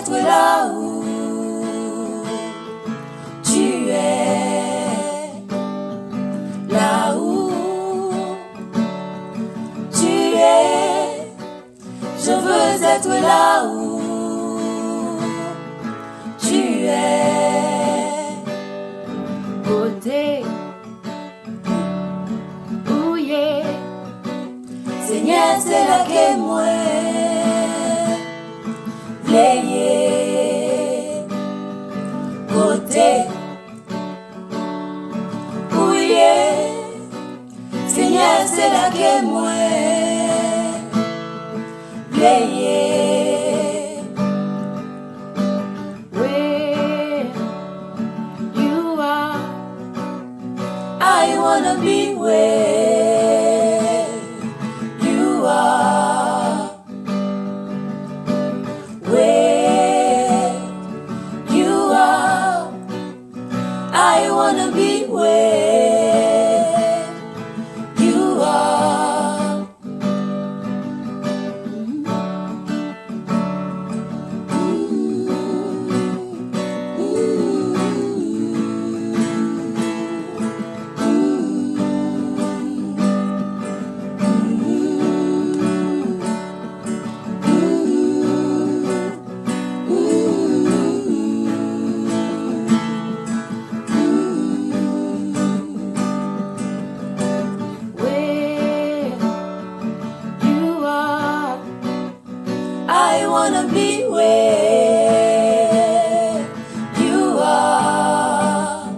être là où tu es, là où tu es. Je veux être là où tu es. Côté, où y est, Seigneur, c'est là que moi veiller. Côté, où y est, Seigneur, c'est là que moi veiller. where you are, I wanna be where you are. Where you are, I wanna be where you are. where you are, I wanna be where you are.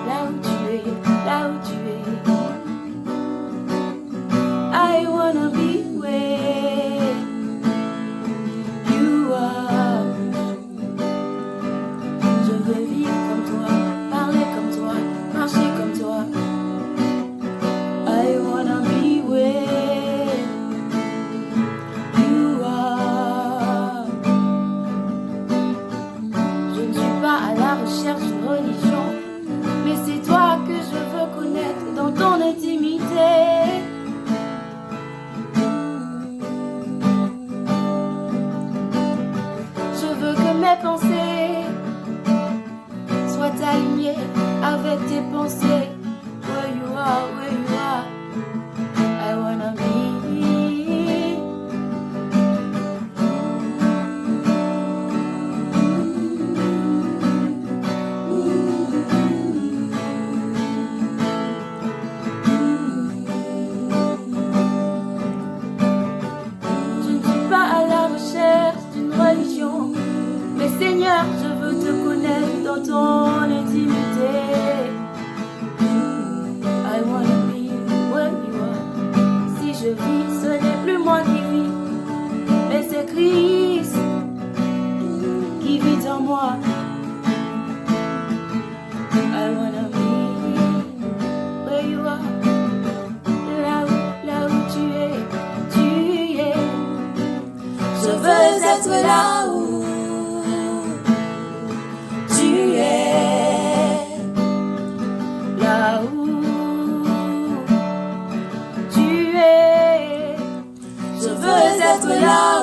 là où tu es, là où tu es. I wanna be where you are. Je veux vivre comme toi, parler comme toi, marcher comme toi. I wanna be where you are. Je ne suis pas à la recherche d'une religion, mais c'est toi que je veux connaître dans ton intimité. Je veux que mes pensées soient alignées avec tes pensées. Where you are, where you are, I wanna be. Je ne suis pas à la recherche d'une religion, mais Seigneur, je veux te connaître dans ton intimité. I wanna be where you are. Si je vis, ce n'est plus moi qui vis, mais c'est Christ qui vit en moi. I wanna be where you are. Là où tu es, tu es. Je veux être là où tu es, Là où tu es. je veux être là